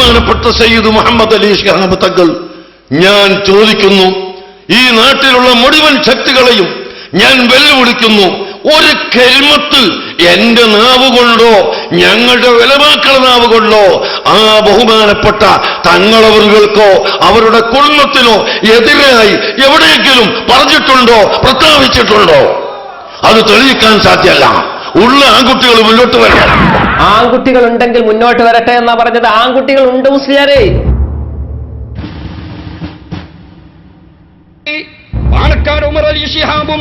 ബഹുമാനപ്പെട്ട സയ്യിദ് മുഹമ്മദ് അലി ശിഹാബ് തങ്ങൾ, ഞാൻ ചോദിക്കുന്നു, ഈ നാട്ടിലുള്ള മുഴുവൻ ശക്തികളെയും ഞാൻ വെല്ലുവിളിക്കുന്നു, ഒരു കെൽമത്ത് എന്റെ നാവ് കൊണ്ടോ ഞങ്ങളുടെ വിലമാക്കളുടെ നാവ് കൊണ്ടോ ആ ബഹുമാനപ്പെട്ട തങ്ങളവർകൾക്കോ അവരുടെ കുടുംബത്തിനോ എതിരായി എവിടെയെങ്കിലും പറഞ്ഞിട്ടുണ്ടോ, പ്രസ്താവിച്ചിട്ടുണ്ടോ? അത് തെളിയിക്കാൻ സാധ്യമല്ല. ഉള്ള ആൺകുട്ടികൾ മുന്നോട്ട് വരണം. ആൺകുട്ടികൾ ഉണ്ടെങ്കിൽ മുന്നോട്ട് വരട്ടെ എന്നാ പറഞ്ഞത്. ആൺകുട്ടികൾ ഉണ്ട് മുസ്ലിയാരെ. പാണക്കാട് ഉമർ അലി ശിഹാബും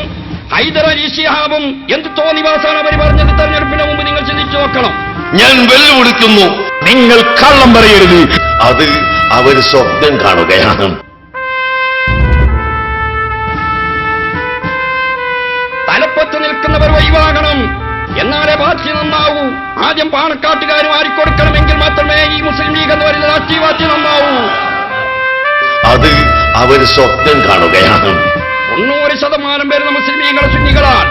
ഹൈദർ അലി ശിഹാബും എന്ത് തോന്നിവാസാണ് അവർ പറഞ്ഞത്? തെരഞ്ഞെടുപ്പിന് മുമ്പ് നിങ്ങൾ ചിന്തിച്ചു നോക്കണം. ഞാൻ വെല്ലുവിളിക്കുന്നു, നിങ്ങൾ കള്ളം പറയരുത്. അത് അവർ സ്വപ്നം കാണുകയാണ്. തലപ്പത്ത് നിൽക്കുന്നവർ ഒഴിവാകണം, എന്നാലേ പാർട്ടി നന്നാവൂ. ആദ്യം പാണക്കാട്ടുകാരും ആരിക്കൊടുക്കണമെങ്കിൽ മാത്രമേ ഈ മുസ്ലിം ലീഗ് എന്ന് പറയുന്ന രാഷ്ട്രീയ പാർട്ടി നന്നാവൂ. അത് അവർ സ്വപ്നം കാണുകയാണ്. 90% വരുന്ന മുസ്ലിം ലീഗുകൾ സുന്നികളാണ്.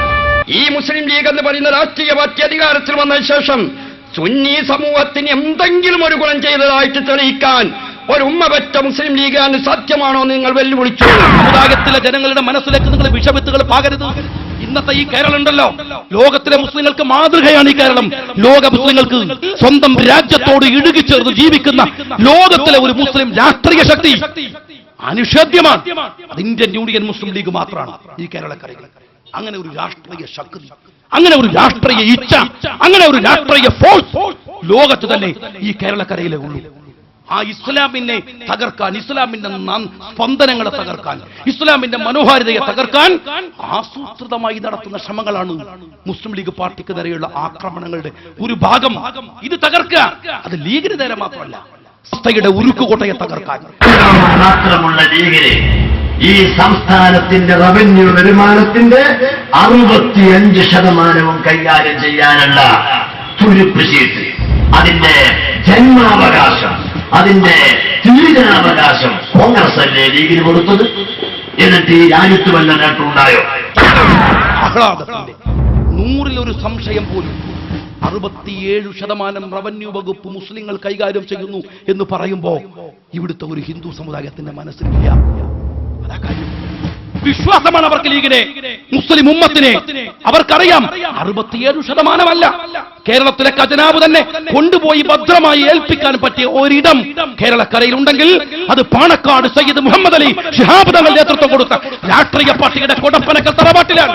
ഈ മുസ്ലിം ലീഗ് എന്ന് പറയുന്ന രാഷ്ട്രീയ പാർട്ടി അധികാരത്തിൽ വന്നതിന് ശേഷം സുന്നി സമൂഹത്തിന് എന്തെങ്കിലും ഒരു ഗുണം ചെയ്തതായിട്ട് തെളിയിക്കാൻ ഒരു ഉമ്മപറ്റ മുസ്ലിം ലീഗാണ് സാധ്യമാണോ നിങ്ങൾ വെല്ലുവിളിച്ചു? സമുദായത്തിലെ ജനങ്ങളുടെ മനസ്സിലേക്ക് നിങ്ങൾ വിഷവിത്തുകൾ പാകരുത്. ഇന്നത്തെ ഈ കേരളം ഉണ്ടല്ലോ, ലോകത്തിലെ മുസ്ലിങ്ങൾക്ക് മാതൃകയാണ് ഈ കേരളം. ലോക മുസ്ലിങ്ങൾക്ക് സ്വന്തം രാജ്യത്തോട് ഇഴുകിച്ചേർന്ന് ജീവിക്കുന്ന ലോകത്തിലെ ഒരു മുസ്ലിം രാഷ്ട്രീയ ശക്തി അനിഷേധ്യമാണ്. അത് ഇന്ത്യൻ യൂണിയൻ മുസ്ലിം ലീഗ് മാത്രമാണ് ഈ കേരളക്കരയിൽ. അങ്ങനെ ഒരു രാഷ്ട്രീയ ശക്തി, അങ്ങനെ ഒരു രാഷ്ട്രീയ ഇച്ഛ, അങ്ങനെ ഒരു രാഷ്ട്രീയ ഫോഴ്സ് ലോകത്ത് തന്നെ ഈ കേരളക്കരയിലേ ഉള്ളൂ. ആ ഇസ്ലാമിനെ തകർക്കാൻ, ഇസ്ലാമിന്റെ സ്പന്ദനങ്ങളെ തകർക്കാൻ, ഇസ്ലാമിന്റെ മനോഹാരിതയെ തകർക്കാൻ ആസൂത്രിതമായി നടത്തുന്ന ശ്രമങ്ങളാണ് മുസ്ലിം ലീഗ് പാർട്ടിക്ക് നേരെയുള്ള ആക്രമണങ്ങളുടെ ഒരു ഭാഗം. ഇത് തകർക്കുക, അത് ലീഗിന് നേരെ മാത്രമല്ല, സത്തയുടെ ഉരുക്കുകോട്ടയെ തകർക്കാൻ. മാത്രമുള്ള ലീഗിനെ ഈ സംസ്ഥാനത്തിന്റെ റവന്യൂ വരുമാനത്തിന്റെ 65% കൈകാര്യം ചെയ്യാനുള്ള തുരുപ്പ് ശീട്ട്, അതിന്റെ ജന്മാവകാശം, അതിന്റെ തീരാവകാശം കോൺഗ്രസ് അല്ലേ ലീഗിന് കൊടുത്തത്? എന്നിട്ട് ഈ രാജ്യത്ത് വല്ല നേട്ടമുണ്ടായോ? ആഹ്ലാദത്തിന്റെ 100-ൽ സംശയം പോലും 67% റവന്യൂ വകുപ്പ് മുസ്ലിങ്ങൾ കൈകാര്യം ചെയ്യുന്നു എന്ന് പറയുമ്പോ ഇവിടുത്തെ ഒരു ഹിന്ദു സമുദായത്തിന്റെ മനസ്സിലില്ല. അതാ കാര്യം. വിശ്വാസമാണ് അവർക്ക് ലീഗിനെ, മുസ്ലിം ഉമ്മത്തിനെ. അവർക്കറിയാം 67% കേരളത്തിലെ ഖജനാവ് തന്നെ കൊണ്ടുപോയി ഭദ്രമായി ഏൽപ്പിക്കാൻ പറ്റിയ ഒരിടം കേരളക്കരയിലുണ്ടെങ്കിൽ അത് പാണക്കാട് സയ്യിദ് മുഹമ്മദ് അലി ശിഹാബ് തങ്ങൾ നേതൃത്വം കൊടുത്ത രാഷ്ട്രീയ പാർട്ടിയുടെ കൊടപ്പനക്കൽ തറവാട്ടിലാണ്.